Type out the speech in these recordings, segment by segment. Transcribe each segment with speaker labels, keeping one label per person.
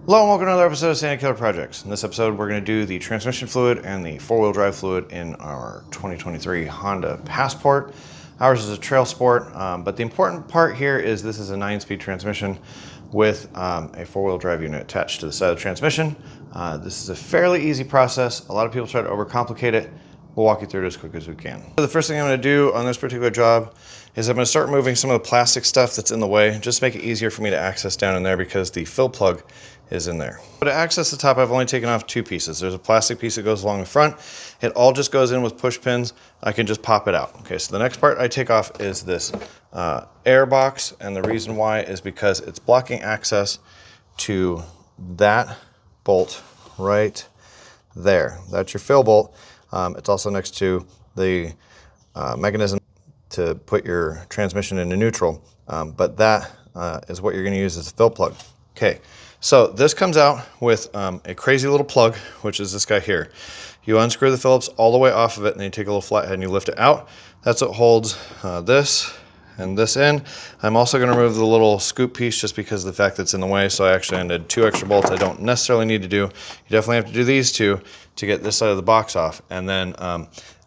Speaker 1: Hello and welcome to another episode of SKPcars Projects. In this episode, we're going to do the transmission fluid and the four-wheel drive fluid in our 2023 Honda Passport. Ours is a trail sport, but the important part here is this is a 9-speed transmission with a four-wheel drive unit attached to the side of the transmission. This is a fairly easy process. A lot of people try to overcomplicate it. We'll walk you through it as quick as we can. So the first thing I'm going to do on this particular job is I'm going to start removing some of the plastic stuff that's in the way, just to make it easier for me to access down in there because the fill plug is in there. So to access the top, I've only taken off 2 pieces. There's a plastic piece that goes along the front. It all just goes in with push pins. I can just pop it out. Okay, so the next part I take off is this air box, and the reason why is because it's blocking access to that bolt right there. That's your fill bolt. It's also next to the mechanism to put your transmission into neutral, but that is what you're going to use as a fill plug. Okay, so this comes out with a crazy little plug, which is this guy here. You unscrew the Phillips all the way off of it, and then you take a little flathead and you lift it out. That's what holds this and this in. I'm also going to remove the little scoop piece just because of the fact that it's in the way, so I actually ended 2 extra bolts I don't necessarily need to do. You definitely have to do these 2 to get this side of the box off. And then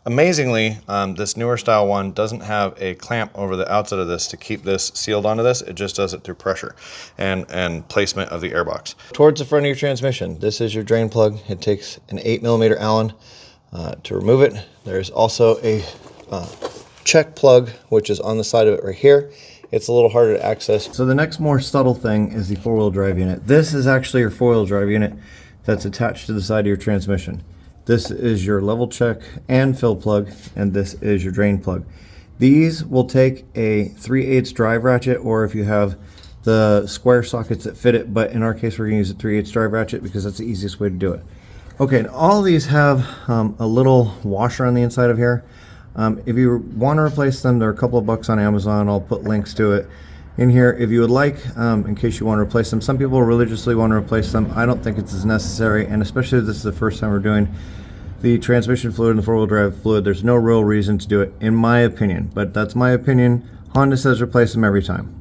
Speaker 1: amazingly, this newer style one doesn't have a clamp over the outside of this to keep this sealed onto this. It just does it through pressure and placement of the airbox. Towards the front of your transmission, this is your drain plug. It takes an 8mm Allen to remove it. There's also a check plug, which is on the side of it right here. It's a little harder to access. So the next more subtle thing is the four-wheel drive unit. This is actually your four-wheel drive unit that's attached to the side of your transmission. This is your level check and fill plug, and this is your drain plug. These will take a 3/8 drive ratchet, or if you have the square sockets that fit it, but in our case we're going to use a 3/8 drive ratchet because that's the easiest way to do it. Okay, and all of these have a little washer on the inside of here. If you want to replace them, they're a couple of bucks on Amazon. I'll put links to it in here if you would like, in case you want to replace them. Some people religiously want to replace them. I don't think it's as necessary, and especially if this is the first time we're doing the transmission fluid and the four-wheel drive fluid, there's no real reason to do it, in my opinion. But that's my opinion. Honda says replace them every time.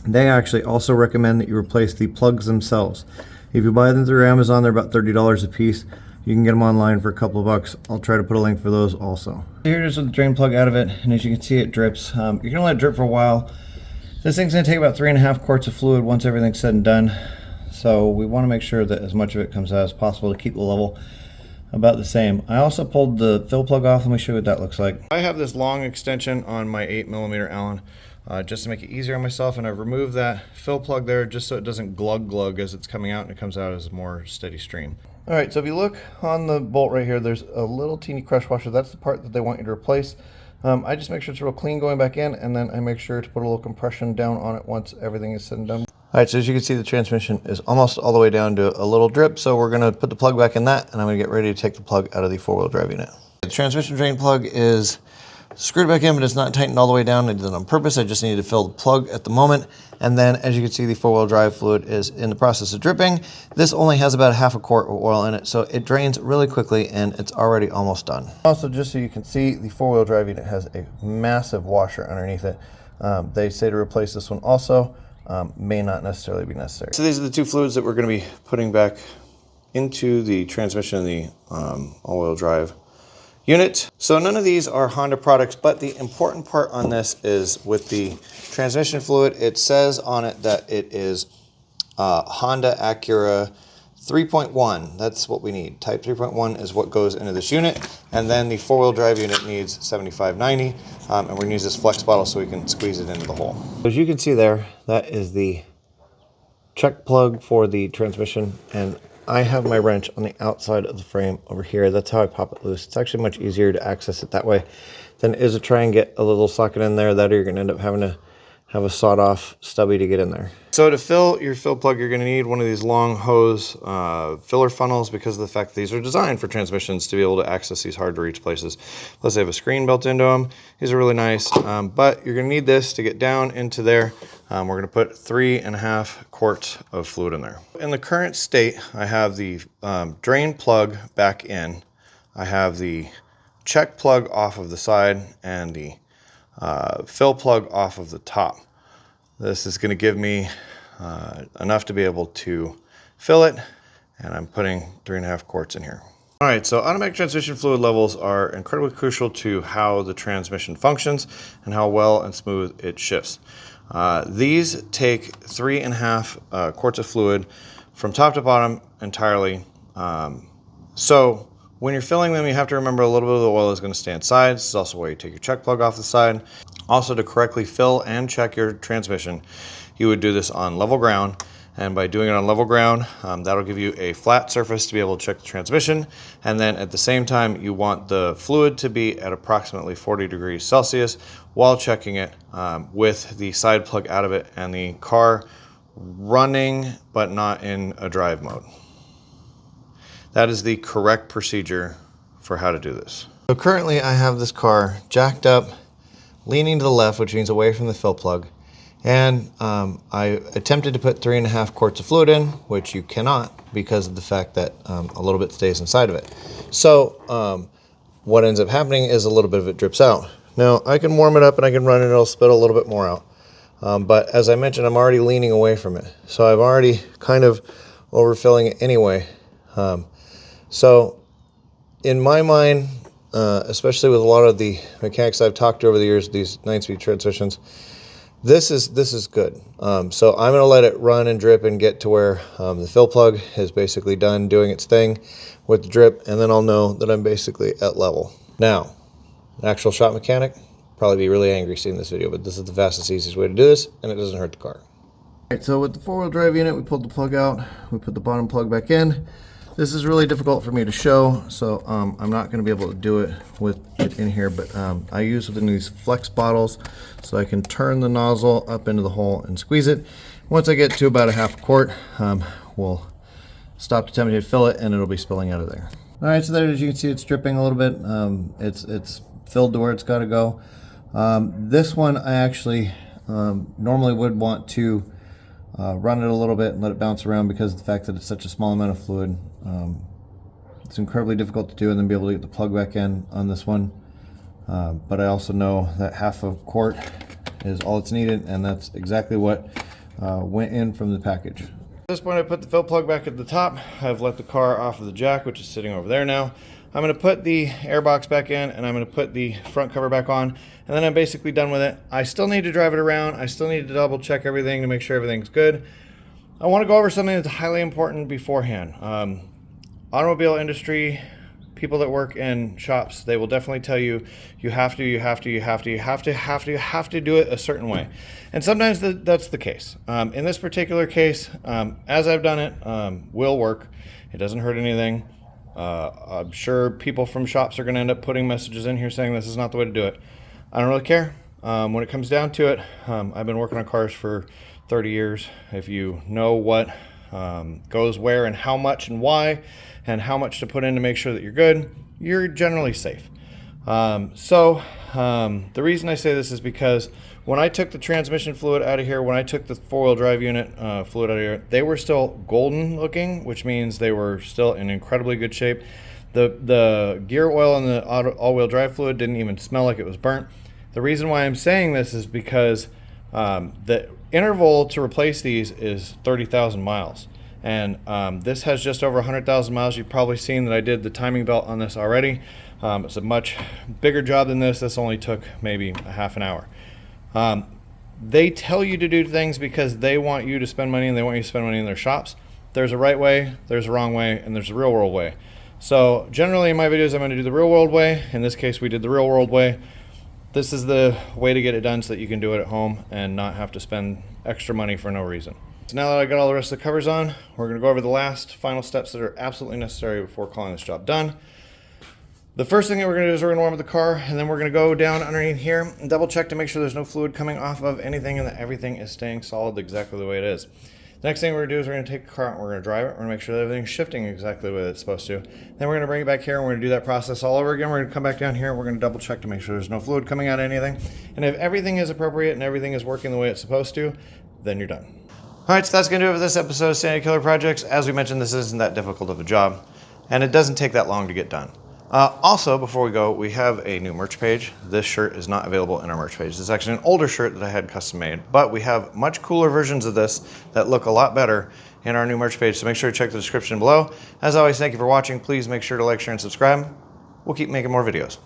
Speaker 1: They actually also recommend that you replace the plugs themselves. If you buy them through Amazon, they're about $30 a piece. You can get them online for a couple of bucks. I'll try to put a link for those also. Here's the drain plug out of it, and as you can see, it drips. You're gonna let it drip for a while. This thing's gonna take about 3.5 quarts of fluid once everything's said and done. So we wanna make sure that as much of it comes out as possible to keep the level about the same. I also pulled the fill plug off. Let me show you what that looks like. I have this long extension on my 8mm Allen just to make it easier on myself, and I've removed that fill plug there just so it doesn't glug as it's coming out, and it comes out as a more steady stream. All right, so if you look on the bolt right here, there's a little teeny crush washer. That's the part that they want you to replace. I just make sure it's real clean going back in, and then I make sure to put a little compression down on it once everything is said and done. All right, so as you can see, the transmission is almost all the way down to a little drip, so we're gonna put the plug back in that, and I'm gonna get ready to take the plug out of the four-wheel drive unit. The transmission drain plug is screwed back in, but it's not tightened all the way down. I did it on purpose. I just needed to fill the plug at the moment. And then, as you can see, the four-wheel drive fluid is in the process of dripping. This only has about 1/2 quart of oil in it, so it drains really quickly, and it's already almost done. Also, just so you can see, the four-wheel drive unit has a massive washer underneath it. They say to replace this one also. May not necessarily be necessary. So these are the 2 fluids that we're going to be putting back into the transmission and the all-wheel drive unit. So none of these are Honda products, but the important part on this is with the transmission fluid, it says on it that it is Honda Acura 3.1. That's what we need. Type 3.1 is what goes into this unit, and then the four-wheel drive unit needs 7590, and we're gonna use this flex bottle so we can squeeze it into the hole. As you can see there, that is the check plug for the transmission, and I have my wrench on the outside of the frame over here. That's how I pop it loose. It's actually much easier to access it that way than it is to try and get a little socket in there. That or you're gonna end up having to have a sawed-off stubby to get in there. So to fill your fill plug, you're going to need one of these long hose filler funnels because of the fact that these are designed for transmissions to be able to access these hard-to-reach places. Plus, they have a screen built into them. These are really nice, but you're going to need this to get down into there. We're going to put 3.5 quarts of fluid in there. In the current state, I have the drain plug back in. I have the check plug off of the side and the fill plug off of the top. This is going to give me enough to be able to fill it, and I'm putting 3.5 quarts in here. All right, so automatic transmission fluid levels are incredibly crucial to how the transmission functions and how well and smooth it shifts. These take 3.5 quarts of fluid from top to bottom entirely. So when you're filling them, you have to remember a little bit of the oil is going to stay inside. This is also why you take your check plug off the side. Also, to correctly fill and check your transmission, you would do this on level ground. And by doing it on level ground, that'll give you a flat surface to be able to check the transmission. And then at the same time, you want the fluid to be at approximately 40 degrees Celsius while checking it with the side plug out of it and the car running but not in a drive mode. That is the correct procedure for how to do this. So currently I have this car jacked up, leaning to the left, which means away from the fill plug. And I attempted to put 3.5 quarts of fluid in, which you cannot because of the fact that a little bit stays inside of it. So what ends up happening is a little bit of it drips out. Now I can warm it up and I can run it and it'll spit a little bit more out. But as I mentioned, I'm already leaning away from it. So I've already kind of overfilling it anyway. So in my mind, especially with a lot of the mechanics I've talked to over the years, these 9-speed transmissions, this is good. So I'm going to let it run and drip and get to where the fill plug is basically done doing its thing with the drip, and then I'll know that I'm basically at level. Now, an actual shop mechanic probably be really angry seeing this video, but this is the fastest, easiest way to do this, and it doesn't hurt the car. All right, so with the 4-wheel drive unit, we pulled the plug out, we put the bottom plug back in. This is really difficult for me to show, so I'm not going to be able to do it with it in here, but I use within these flex bottles so I can turn the nozzle up into the hole and squeeze it. Once I get to about a half quart, we'll stop attempting to fill it and it'll be spilling out of there. All right, so there, as you can see, it's dripping a little bit. It's filled to where it's got to go. This one I actually normally would want to run it a little bit and let it bounce around because of the fact that it's such a small amount of fluid. It's incredibly difficult to do and then be able to get the plug back in on this one. But I also know that half a quart is all it's needed, and that's exactly what went in from the package. At this point, I put the fill plug back at the top. I've let the car off of the jack, which is sitting over there now. I'm going to put the air box back in, and I'm going to put the front cover back on, and then I'm basically done with it. I still need to drive it around. I still need to double check everything to make sure everything's good. I want to go over something that's highly important beforehand. Automobile industry, people that work in shops, they will definitely tell you, you have to do it a certain way. And sometimes that's the case. In this particular case, as I've done it, will work. It doesn't hurt anything. I'm sure people from shops are going to end up putting messages in here saying this is not the way to do it. I don't really care. When it comes down to it, I've been working on cars for 30 years. If you know what goes where and how much and why and how much to put in to make sure that you're good, you're generally safe. The reason I say this is because when I took the transmission fluid out of here, when I took the 4-wheel drive unit fluid out of here, they were still golden looking, which means they were still in incredibly good shape. The gear oil and the all-wheel drive fluid didn't even smell like it was burnt. The reason why I'm saying this is because the interval to replace these is 30,000 miles. And this has just over 100,000 miles. You've probably seen that I did the timing belt on this already. It's a much bigger job than this. This only took maybe a half an hour. They tell you to do things because they want you to spend money and they want you to spend money in their shops. There's a right way, there's a wrong way, and there's a real world way. So generally in my videos, I'm going to do the real world way. In this case, we did the real world way. This is the way to get it done so that you can do it at home and not have to spend extra money for no reason. So now that I got all the rest of the covers on, we're going to go over the last final steps that are absolutely necessary before calling this job done. The first thing that we're going to do is we're going to warm up the car, and then we're going to go down underneath here and double check to make sure there's no fluid coming off of anything and that everything is staying solid exactly the way it is. The next thing we're going to do is we're going to take the car out and we're going to drive it. We're going to make sure that everything's shifting exactly the way it's supposed to. Then we're going to bring it back here and we're going to do that process all over again. We're going to come back down here and we're going to double check to make sure there's no fluid coming out of anything. And if everything is appropriate and everything is working the way it's supposed to, then you're done. All right, so that's going to do it for this episode of Sanity Killer Projects. As we mentioned, this isn't that difficult of a job, and it doesn't take that long to get done. Also, before we go, we have a new merch page. This shirt is not available in our merch page. This is actually an older shirt that I had custom made, but we have much cooler versions of this that look a lot better and our new merch page. So make sure to check the description below. As always, thank you for watching. Please make sure to like, share, and subscribe. We'll keep making more videos.